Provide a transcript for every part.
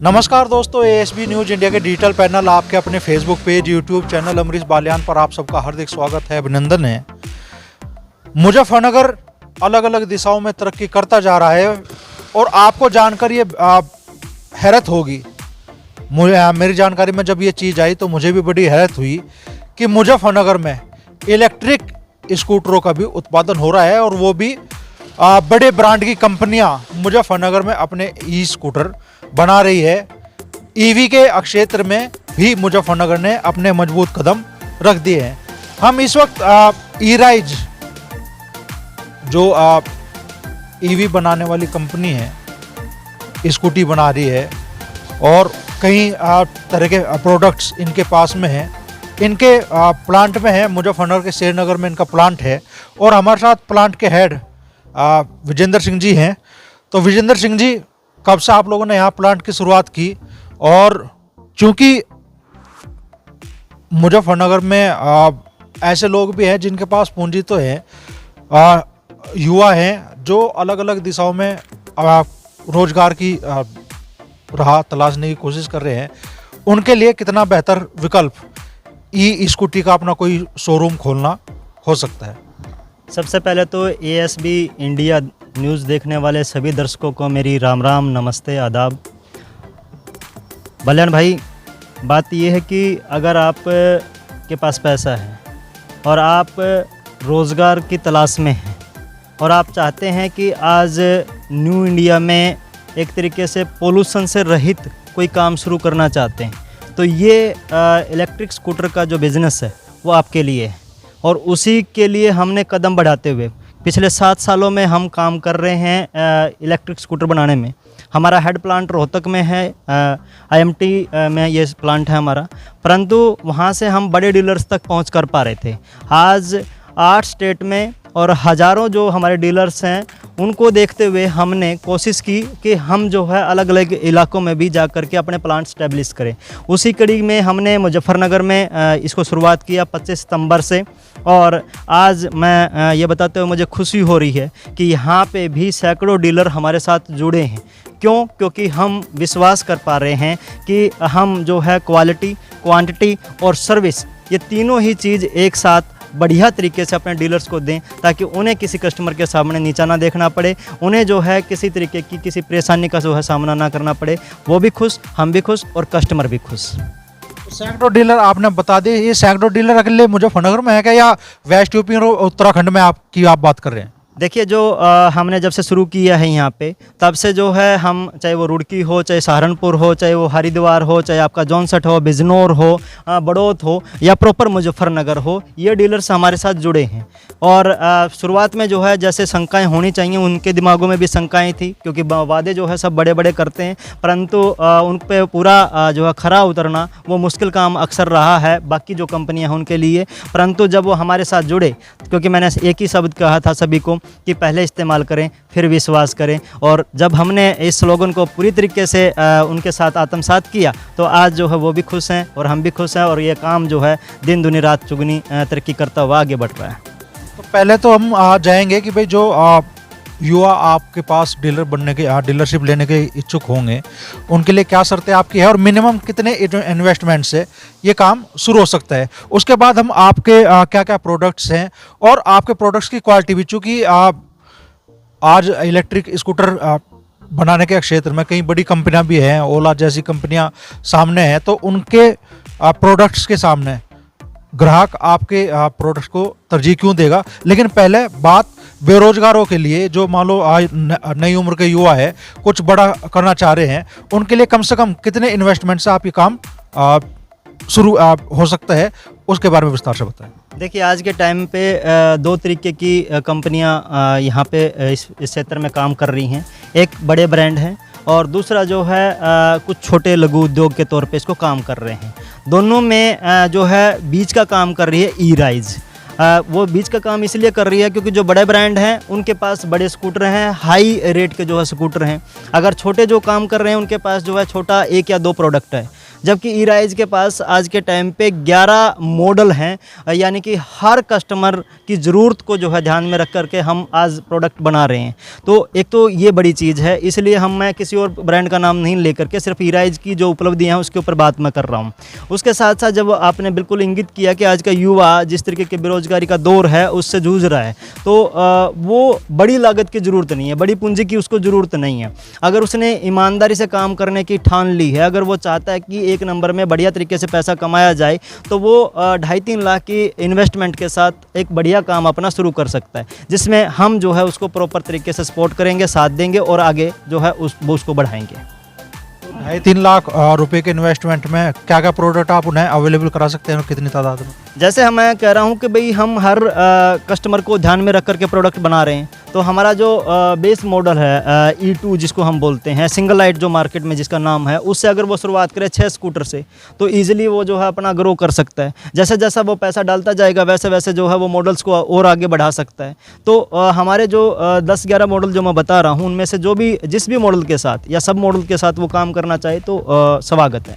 नमस्कार दोस्तों, ASB news India के डिजिटल पैनल आपके अपने Facebook page, YouTube channel Amrish Baliyan पर आप सबका हार्दिक स्वागत है, अभिनंदन है। मुजफ्फरनगर अलग अलग दिशाओं में तरक्की करता जा रहा है और आपको जानकर ये हैरत होगी। मेरी जानकारी में जब ये चीज़ आई तो मुझे भी बड़ी हैरत हुई कि मुजफ्फरनगर में इलेक्ट्रिक स्कूटरों का भी उत्पादन हो रहा है और वो भी बड़े ब्रांड की कंपनियां मुजफ्फरनगर में अपने ई स्कूटर बना रही है। ईवी के क्षेत्र में भी मुजफ्फरनगर ने अपने मजबूत कदम रख दिए हैं। हम इस वक्त ई राइज जो ईवी बनाने वाली कंपनी है, स्कूटी बना रही है और कई तरह के प्रोडक्ट्स इनके पास में हैं। इनके प्लांट में है, मुजफ्फरनगर के शेरनगर में इनका प्लांट है और हमारे साथ प्लांट के हेड विजेंद्र सिंह जी हैं। तो विजेंद्र सिंह जी, कब से आप लोगों ने यहाँ प्लांट की शुरुआत की? और चूंकि मुजफ्फरनगर में ऐसे लोग भी हैं जिनके पास पूंजी तो है, युवा हैं जो अलग अलग दिशाओं में रोजगार की राह तलाशने की कोशिश कर रहे हैं, उनके लिए कितना बेहतर विकल्प ई स्कूटी का अपना कोई शोरूम खोलना हो सकता है। सबसे पहले तो एएसबी इंडिया न्यूज़ देखने वाले सभी दर्शकों को मेरी राम राम, नमस्ते, आदाब। बल्यान भाई, बात यह है कि अगर आप के पास पैसा है और आप रोज़गार की तलाश में हैं और आप चाहते हैं कि आज न्यू इंडिया में एक तरीके से पोल्यूशन से रहित कोई काम शुरू करना चाहते हैं, तो ये इलेक्ट्रिक स्कूटर का जो बिज़नेस है वो आपके लिए है। और उसी के लिए हमने कदम बढ़ाते हुए पिछले 7 सालों में हम काम कर रहे हैं इलेक्ट्रिक स्कूटर बनाने में। हमारा हेड प्लांट रोहतक में है, आईएमटी में ये प्लांट है हमारा, परंतु वहाँ से हम बड़े डीलर्स तक पहुँच कर पा रहे थे। आज 8 स्टेट में और हज़ारों जो हमारे डीलर्स हैं उनको देखते हुए हमने कोशिश की कि हम जो है अलग अलग इलाकों में भी जा कर के अपने प्लांट स्टैब्लिश करें। उसी कड़ी में हमने मुजफ्फरनगर में इसको शुरुआत किया 25 सितंबर से। और आज मैं ये बताते हुए मुझे खुशी हो रही है कि यहाँ पे भी सैकड़ों डीलर हमारे साथ जुड़े हैं। क्यों? क्योंकि हम विश्वास कर पा रहे हैं कि हम जो है क्वालिटी, क्वांटिटी और सर्विस, ये तीनों ही चीज़ एक साथ बढ़िया तरीके से अपने डीलर्स को दें, ताकि उन्हें किसी कस्टमर के सामने नीचा ना देखना पड़े, उन्हें जो है किसी तरीके की किसी परेशानी का जो है सामना ना करना पड़े। वो भी खुश, हम भी खुश और कस्टमर भी खुश। सैकड़ों डीलर आपने बता दिए, ये सैकड़ों डीलर अकेले मुजफ्फरनगर में है क्या या वेस्ट यूपी और उत्तराखंड में आप बात कर रहे हैं? देखिए, जो हमने जब से शुरू किया है यहाँ पे, तब से जो है हम, चाहे वो रुड़की हो, चाहे सहारनपुर हो, चाहे वो हरिद्वार हो, चाहे आपका जौनसठ हो, बिजनौर हो, बड़ौत हो या प्रॉपर मुजफ्फरनगर हो, ये डीलर्स हमारे साथ जुड़े हैं। और शुरुआत में जो है जैसे शंकाएं होनी चाहिए, उनके दिमागों में भी शंकाएं थी, क्योंकि वादे जो है सब बड़े बड़े करते हैं, परंतु उन पर पूरा जो है खरा उतरना वो मुश्किल काम अक्सर रहा है बाकी जो कंपनियाँ हैं उनके लिए। परंतु जब वो हमारे साथ जुड़े, क्योंकि मैंने एक ही शब्द कहा था सभी को कि पहले इस्तेमाल करें फिर विश्वास करें, और जब हमने इस स्लोगन को पूरी तरीके से उनके साथ आत्मसात किया तो आज जो है वो भी खुश हैं और हम भी खुश हैं, और ये काम जो है दिन दुनी रात चुगनी तरक्की करता हुआ आगे बढ़ रहा है। तो पहले तो हम जाएंगे कि भाई जो युवा आपके पास डीलर बनने के, डीलरशिप लेने के इच्छुक होंगे, उनके लिए क्या शर्तें आपकी है और मिनिमम कितने इन्वेस्टमेंट से ये काम शुरू हो सकता है। उसके बाद हम आपके क्या क्या प्रोडक्ट्स हैं और आपके प्रोडक्ट्स की क्वालिटी भी, चूँकि आज इलेक्ट्रिक स्कूटर बनाने के क्षेत्र में कई बड़ी कंपनियां भी हैं, ओला जैसी कंपनियां सामने हैं, तो उनके प्रोडक्ट्स के सामने ग्राहक आपके प्रोडक्ट्स को तरजीह क्यों देगा। लेकिन पहले बात बेरोजगारों के लिए, जो मान लो आज नई उम्र के युवा है, कुछ बड़ा करना चाह रहे हैं, उनके लिए कम से कम कितने इन्वेस्टमेंट से आप ये काम शुरू हो सकता है, उसके बारे में विस्तार से बताएं। देखिए, आज के टाइम पे 2 तरीके की कंपनियां यहाँ पे इस क्षेत्र में काम कर रही हैं। एक बड़े ब्रांड हैं और दूसरा जो है कुछ छोटे लघु उद्योग के तौर पे इसको काम कर रहे हैं। दोनों में जो है बीच का काम कर रही है ई राइज। वो बीच का काम इसलिए कर रही है क्योंकि जो बड़े ब्रांड हैं उनके पास बड़े स्कूटर हैं, हाई रेट के जो है स्कूटर हैं। अगर छोटे जो काम कर रहे हैं उनके पास जो है छोटा 1 या 2 प्रोडक्ट है। जबकि ई-राइज के पास आज के टाइम पे 11 मॉडल हैं, यानी कि हर कस्टमर की ज़रूरत को जो है ध्यान में रख करके हम आज प्रोडक्ट बना रहे हैं। तो एक तो ये बड़ी चीज़ है, इसलिए मैं किसी और ब्रांड का नाम नहीं लेकर के सिर्फ ई-राइज की जो उपलब्धियाँ हैं उसके ऊपर बात मैं कर रहा हूँ। उसके साथ साथ जब आपने बिल्कुल इंगित किया कि आज का युवा जिस तरीके के बेरोजगारी का दौर है उससे जूझ रहा है, तो वो बड़ी लागत की ज़रूरत नहीं है, बड़ी पूंजी की उसको ज़रूरत नहीं है। अगर उसने ईमानदारी से काम करने की ठान ली है, अगर वो चाहता है कि एक नंबर में बढ़िया तरीके से पैसा कमाया जाए, तो वो 2.5-3 लाख की इन्वेस्टमेंट के साथ एक बढ़िया काम अपना शुरू कर सकता है, जिसमें हम जो है उसको प्रॉपर तरीके से सपोर्ट करेंगे, साथ देंगे और आगे जो है उसको बढ़ाएंगे। 2.5-3 लाख रुपए के इन्वेस्टमेंट में क्या क्या प्रोडक्ट आप उन्हें अवेलेबल करा सकते हैं और कितनी तादाद में? जैसे मैं कह रहा हूँ कि भाई हम हर कस्टमर को ध्यान में रख करके प्रोडक्ट बना रहे हैं। तो हमारा जो बेस मॉडल है E2 जिसको हम बोलते हैं, सिंगल लाइट जो मार्केट में जिसका नाम है, उससे अगर वो शुरुआत करे 6 स्कूटर से, तो ईजिली वो जो है अपना ग्रो कर सकता है। जैसे जैसा वो पैसा डालता जाएगा वैसे वैसे जो है वो मॉडल्स को और आगे बढ़ा सकता है। तो हमारे जो 10-11 मॉडल जो मैं बता रहा हूँ, उनमें से जिस भी मॉडल के साथ या सब मॉडल के साथ वो काम करना चाहे तो स्वागत है।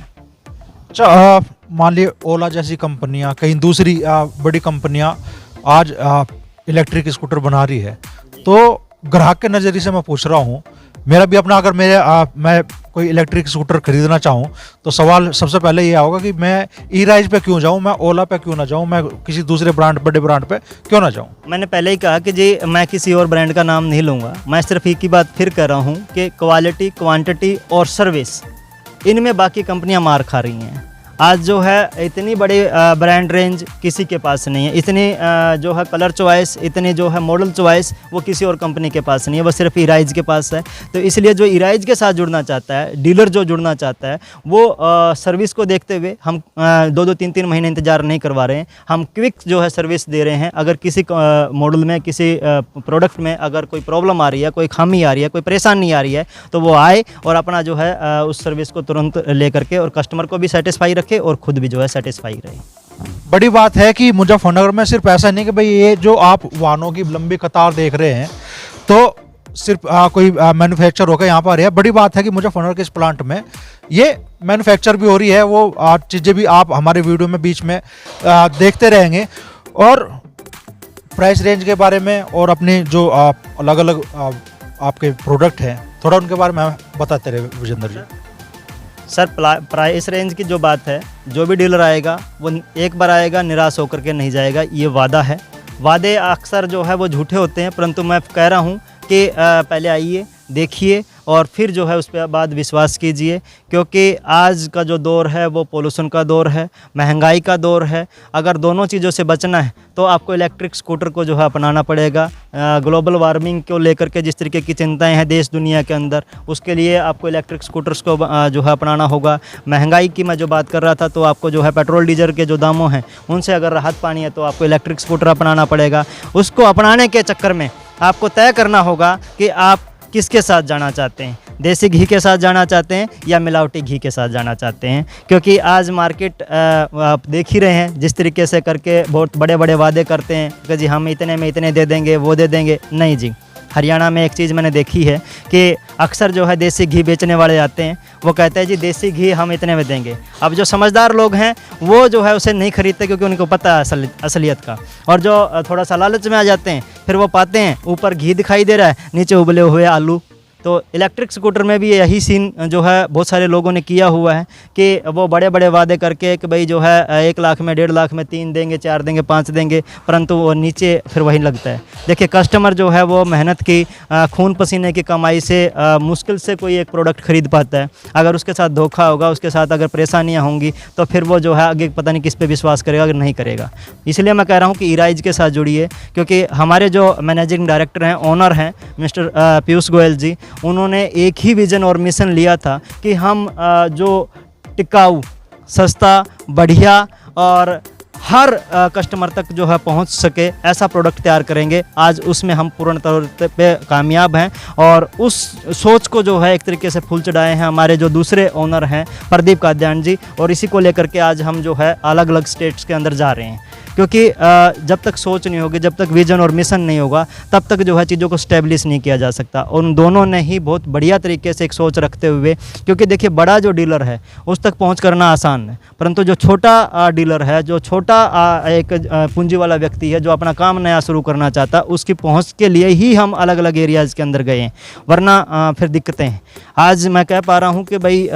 अच्छा, मान लीजिए ओला जैसी कंपनियां, कहीं दूसरी बड़ी कंपनियां आज इलेक्ट्रिक स्कूटर बना रही है, तो ग्राहक के नज़रिए से मैं पूछ रहा हूं, मेरा भी अपना, अगर मैं कोई इलेक्ट्रिक स्कूटर खरीदना चाहूं, तो सवाल सबसे पहले ये होगा कि मैं ई-राइज पे क्यों जाऊं, मैं ओला पे क्यों ना जाऊं, मैं किसी दूसरे बड़े ब्रांड पे क्यों ना जाऊं? मैंने पहले ही कहा कि जी मैं किसी और ब्रांड का नाम नहीं लूँगा। मैं सिर्फ एक ही बात फिर कह रहा हूँ कि क्वालिटी, क्वांटिटी और सर्विस, इनमें बाकी कंपनियां मार खा रही हैं। आज जो है इतनी बड़ी ब्रांड रेंज किसी के पास नहीं है, इतनी जो है कलर चॉइस, इतनी जो है मॉडल चॉइस वो किसी और कंपनी के पास नहीं है, वो सिर्फ ई-राइज के पास है। तो इसलिए जो ई-राइज के साथ जुड़ना चाहता है, डीलर जो जुड़ना चाहता है, वो सर्विस को देखते हुए हम 2-2, 3-3 महीने इंतजार नहीं करवा रहे हैं। हम क्विक जो है सर्विस दे रहे हैं। अगर किसी मॉडल में, किसी प्रोडक्ट में अगर कोई प्रॉब्लम आ रही है, कोई खामी आ रही है, कोई परेशानी आ रही है, तो वो आए और अपना जो है उस सर्विस को तुरंत ले करके और कस्टमर को भी सेटिस्फाई रखे और खुद भी जो है सेटिस्फाई रहे। बड़ी बात है कि मुजफ्फरनगर में सिर्फ ऐसा नहीं कि भाई ये जो आप वाहनों की लंबी कतार देख रहे हैं तो सिर्फ कोई मैन्युफैक्चर होकर यहाँ पर आ रही है। बड़ी बात है कि मुजफ्फरनगर के इस प्लांट में ये मैन्युफैक्चर भी हो रही है। वो चीज़ें भी आप हमारे वीडियो में बीच में देखते रहेंगे। और प्राइस रेंज के बारे में और अपने जो अलग अलग आपके प्रोडक्ट हैं, थोड़ा उनके बारे में बताते रहे विजेंद्र जी। सर, प्राइस रेंज की जो बात है, जो भी डीलर आएगा वो एक बार आएगा, निराश होकर के नहीं जाएगा, ये वादा है। वादे अक्सर जो है वो झूठे होते हैं, परंतु मैं कह रहा हूँ कि पहले आइए, देखिए और फिर जो है उस पर बाद विश्वास कीजिए, क्योंकि आज का जो दौर है वो पोल्यूशन का दौर है, महंगाई का दौर है। अगर दोनों चीज़ों से बचना है तो आपको इलेक्ट्रिक स्कूटर को जो है अपनाना पड़ेगा। ग्लोबल वार्मिंग को लेकर के जिस तरीके की चिंताएं हैं देश दुनिया के अंदर, उसके लिए आपको इलेक्ट्रिक स्कूटर्स को जो है अपनाना होगा। महंगाई की मैं जो बात कर रहा था, तो आपको जो है पेट्रोल डीजल के जो दामों हैं उनसे अगर राहत पानी है तो आपको इलेक्ट्रिक स्कूटर अपनाना पड़ेगा। उसको अपनाने के चक्कर में आपको तय करना होगा कि आप किसके साथ जाना चाहते हैं, देसी घी के साथ जाना चाहते हैं या मिलावटी घी के साथ जाना चाहते हैं। क्योंकि आज मार्केट आप देख ही रहे हैं जिस तरीके से करके बहुत बड़े बड़े वादे करते हैं कि जी हम इतने में इतने दे देंगे, वो दे देंगे। नहीं जी, हरियाणा में एक चीज़ मैंने देखी है कि अक्सर जो है देसी घी बेचने वाले आते हैं, वो कहते हैं जी देसी घी हम इतने में देंगे। अब जो समझदार लोग हैं वो जो है उसे नहीं खरीदते, क्योंकि उनको पता है असलियत का। और जो थोड़ा सा लालच में आ जाते हैं, फिर वो पाते हैं ऊपर घी दिखाई दे रहा है, नीचे उबले हुए आलू। तो इलेक्ट्रिक स्कूटर में भी यही सीन जो है बहुत सारे लोगों ने किया हुआ है कि वो बड़े बड़े वादे करके कि भाई जो है 1 लाख में, 1.5 लाख में 3 देंगे, 4 देंगे, 5 देंगे, परंतु वो नीचे फिर वही लगता है। देखिए, कस्टमर जो है वो मेहनत की, खून पसीने की कमाई से मुश्किल से कोई एक प्रोडक्ट खरीद पाता है। अगर उसके साथ धोखा होगा, उसके साथ अगर परेशानियाँ होंगी, तो फिर वो जो है आगे पता नहीं किस पे विश्वास करेगा, अगर नहीं करेगा। इसलिए मैं कह रहा हूँ कि ई-राइज के साथ जुड़िए, क्योंकि हमारे जो मैनेजिंग डायरेक्टर हैं, ओनर हैं मिस्टर पीयूष गोयल जी, उन्होंने एक ही विजन और मिशन लिया था कि हम जो टिकाऊ, सस्ता, बढ़िया और हर कस्टमर तक जो है पहुंच सके ऐसा प्रोडक्ट तैयार करेंगे। आज उसमें हम पूर्ण तौर पे कामयाब हैं और उस सोच को जो है एक तरीके से फूल चढ़ाए हैं हमारे जो दूसरे ओनर हैं प्रदीप काद्यान जी, और इसी को लेकर के आज हम जो है अलग अलग स्टेट्स के अंदर जा रहे हैं। क्योंकि जब तक सोच नहीं होगी, जब तक विजन और मिशन नहीं होगा, तब तक जो है चीज़ों को स्टेब्लिश नहीं किया जा सकता। और उन दोनों ने ही बहुत बढ़िया तरीके से एक सोच रखते हुए, क्योंकि देखिए बड़ा जो डीलर है उस तक पहुंच करना आसान है, परंतु जो छोटा डीलर है, जो छोटा एक पूंजी वाला व्यक्ति है जो अपना काम नया शुरू करना चाहता है, उसकी पहुँच के लिए ही हम अलग अलग एरियाज़ के अंदर गए हैं, वरना फिर दिक्कतें हैं। आज मैं कह पा रहा हूँ कि भाई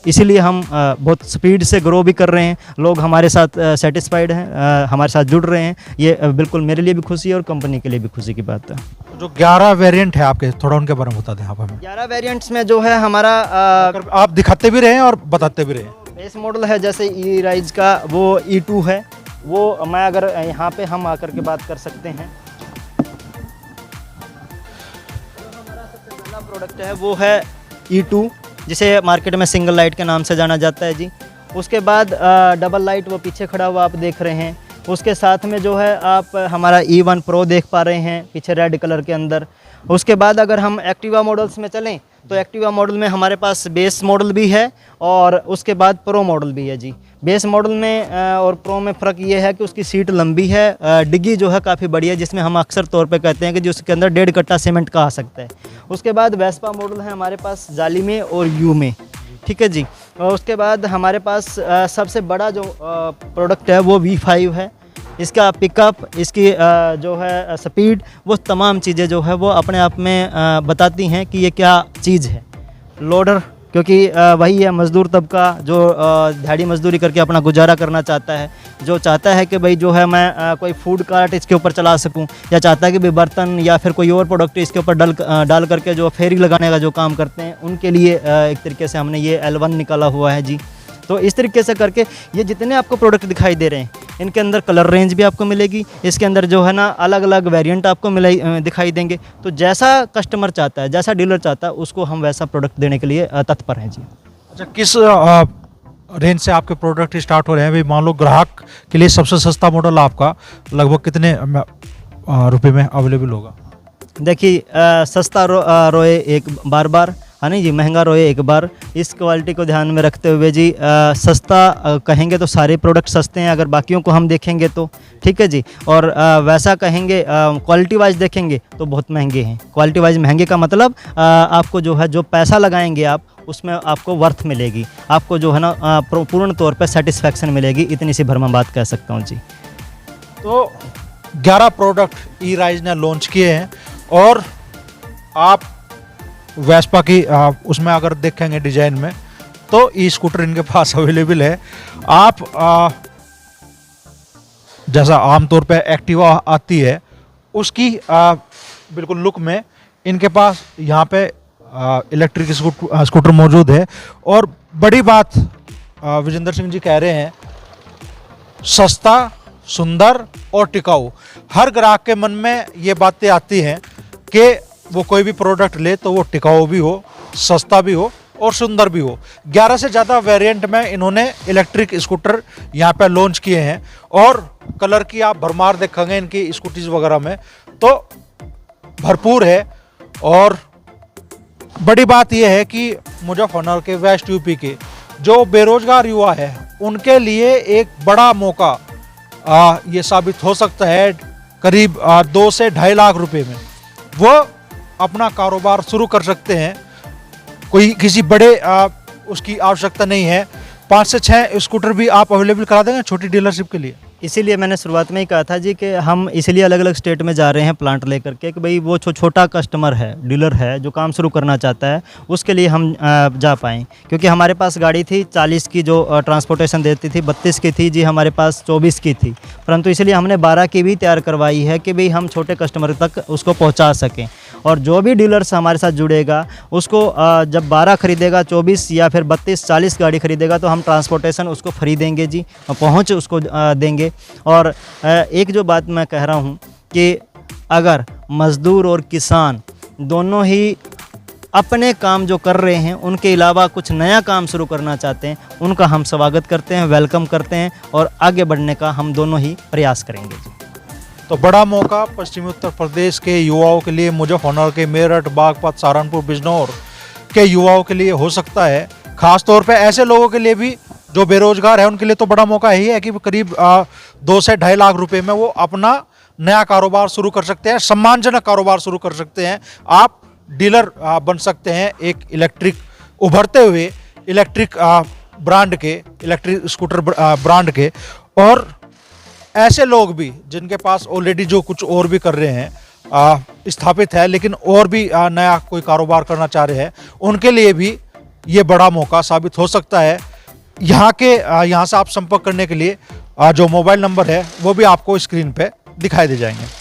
इसीलिए हम बहुत स्पीड से ग्रो भी कर रहे हैं, लोग हमारे साथ सेटिस्फाइड हैं, हमारे साथ जुड़ रहे हैं। ये बिल्कुल मेरे लिए भी खुशी है और कंपनी के लिए भी खुशी की बात है। जो 11 वेरिएंट है आपके, थोड़ा उनके बारे में बता दें आप हमें। 11 वेरिएंट्स में जो है हमारा आप दिखाते भी रहे हैं और बताते भी रहे हैं। बेस मॉडल है जैसे ई राइज का, वो E2 है, वो मैं अगर यहाँ पे हम आकर के बात कर सकते हैं, जो हमारा सबसे पहला प्रोडक्ट है वो है E2, जिसे मार्केट में सिंगल लाइट के नाम से जाना जाता है जी। उसके बाद डबल लाइट वो पीछे खड़ा हुआ आप देख रहे हैं। उसके साथ में जो है आप हमारा E1 Pro देख पा रहे हैं पीछे रेड कलर के अंदर। उसके बाद अगर हम एक्टिवा मॉडल्स में चलें तो एक्टिवा मॉडल में हमारे पास बेस मॉडल भी है और उसके बाद प्रो मॉडल भी है जी। बेस मॉडल में और प्रो में फ़र्क ये है कि उसकी सीट लंबी है, डिग्गी जो है काफ़ी बड़ी है, जिसमें हम अक्सर तौर पे कहते हैं कि जिसके अंदर 1.5 कट्टा सीमेंट का आ सकता है। उसके बाद वेस्पा मॉडल है हमारे पास जाली में और यू में, ठीक है जी। और उसके बाद हमारे पास सबसे बड़ा जो प्रोडक्ट है वो V5 है। इसका पिकअप, इसकी जो है स्पीड, वो तमाम चीज़ें जो है वो अपने आप में बताती हैं कि ये क्या चीज़ है। लोडर, क्योंकि वही है मज़दूर तबका जो दिहाड़ी मजदूरी करके अपना गुजारा करना चाहता है, जो चाहता है कि भाई जो है मैं कोई फूड कार्ट इसके ऊपर चला सकूं, या चाहता है कि भाई बर्तन या फिर कोई और प्रोडक्ट इसके ऊपर डाल करके जो फेरी लगाने का जो काम करते हैं, उनके लिए एक तरीके से हमने ये L1 निकाला हुआ है जी। तो इस तरीके से करके ये जितने आपको प्रोडक्ट दिखाई दे रहे हैं, इनके अंदर कलर रेंज भी आपको मिलेगी, इसके अंदर जो है ना अलग अलग वेरिएंट आपको दिखाई देंगे। तो जैसा कस्टमर चाहता है, जैसा डीलर चाहता है, उसको हम वैसा प्रोडक्ट देने के लिए तत्पर हैं जी। अच्छा, किस रेंज से आपके प्रोडक्ट स्टार्ट हो रहे हैं? भाई मान लो ग्राहक के लिए सबसे सस्ता मॉडल आपका लगभग कितने रुपए में अवेलेबल होगा? देखिए सस्ता रोए एक बार हाँ नहीं जी, महंगा रोए एक बार। इस क्वालिटी को ध्यान में रखते हुए जी सस्ता कहेंगे तो सारे प्रोडक्ट सस्ते हैं, अगर बाकियों को हम देखेंगे तो, ठीक है जी। और वैसा कहेंगे क्वालिटी वाइज देखेंगे तो बहुत महंगे हैं। क्वालिटी वाइज महंगे का मतलब आपको जो है जो पैसा लगाएंगे आप, उसमें आपको वर्थ मिलेगी, आपको जो है ना पूर्ण तौर पर सेटिस्फैक्शन मिलेगी। इतनी सी भर में बात कह सकता हूँ जी। तो 11 प्रोडक्ट ई राइज ने लॉन्च किए हैं और आप वेस्पा की उसमें अगर देखेंगे डिजाइन में तो ई स्कूटर इनके पास अवेलेबल है। आप जैसा आमतौर पे एक्टिवा आती है उसकी बिल्कुल लुक में इनके पास यहाँ पे इलेक्ट्रिक स्कूटर मौजूद है। और बड़ी बात विजेंद्र सिंह जी कह रहे हैं, सस्ता, सुंदर और टिकाऊ। हर ग्राहक के मन में ये बातें आती हैं कि वो कोई भी प्रोडक्ट ले तो वो टिकाऊ भी हो, सस्ता भी हो और सुंदर भी हो। 11 से ज़्यादा वेरिएंट में इन्होंने इलेक्ट्रिक स्कूटर यहाँ पे लॉन्च किए हैं और कलर की आप भरमार देखेंगे इनकी स्कूटीज वगैरह में तो भरपूर है। और बड़ी बात यह है कि मुजफ्फरनगर के, वेस्ट यूपी के जो बेरोजगार युवा है उनके लिए एक बड़ा मौका ये साबित हो सकता है। करीब 2 से 2.5 लाख रुपए में वो अपना कारोबार शुरू कर सकते हैं। कोई किसी बड़े उसकी आवश्यकता नहीं है। 5 से 6 स्कूटर भी आप अवेलेबल करा देंगे छोटी डीलरशिप के लिए। इसीलिए मैंने शुरुआत में ही कहा था जी कि हम इसलिए अलग अलग स्टेट में जा रहे हैं प्लांट लेकर के कि भाई वो छोटा कस्टमर है, डीलर है, जो काम शुरू करना चाहता है, उसके लिए हम जा पाएँ। क्योंकि हमारे पास गाड़ी थी 40 की जो ट्रांसपोर्टेशन देती थी, 32 की थी जी, हमारे पास 24 की थी, परंतु इसलिए हमने 12 की भी तैयार करवाई है कि भाई हम छोटे कस्टमर तक उसको पहुँचा सकें। और जो भी डीलर्स हमारे साथ जुड़ेगा उसको जब 12 खरीदेगा, 24 या फिर 32, 40 गाड़ी खरीदेगा तो हम ट्रांसपोर्टेशन उसको फ्री देंगे जी, पहुँच उसको देंगे। और एक जो बात मैं कह रहा हूँ कि अगर मज़दूर और किसान दोनों ही अपने काम जो कर रहे हैं उनके अलावा कुछ नया काम शुरू करना चाहते हैं, उनका हम स्वागत करते हैं, वेलकम करते हैं और आगे बढ़ने का हम दोनों ही प्रयास करेंगे जी। तो बड़ा मौका पश्चिमी उत्तर प्रदेश के युवाओं के लिए, मुजफ्फरनगर के मेरठ, बागपत, सहारनपुर, बिजनौर के युवाओं के लिए हो सकता है। खास तौर पे ऐसे लोगों के लिए भी जो बेरोजगार है, उनके लिए तो बड़ा मौका यही है कि करीब 2 से 2.5 लाख रुपए में वो अपना नया कारोबार शुरू कर सकते हैं, सम्मानजनक कारोबार शुरू कर सकते हैं। आप डीलर बन सकते हैं एक इलेक्ट्रिक, उभरते हुए इलेक्ट्रिक ब्रांड के, इलेक्ट्रिक स्कूटर ब्रांड के। और ऐसे लोग भी जिनके पास ऑलरेडी जो कुछ और भी कर रहे हैं, स्थापित है, लेकिन और भी नया कोई कारोबार करना चाह रहे हैं, उनके लिए भी ये बड़ा मौका साबित हो सकता है। यहाँ से आप संपर्क करने के लिए जो मोबाइल नंबर है वो भी आपको स्क्रीन पे दिखाई दे जाएंगे।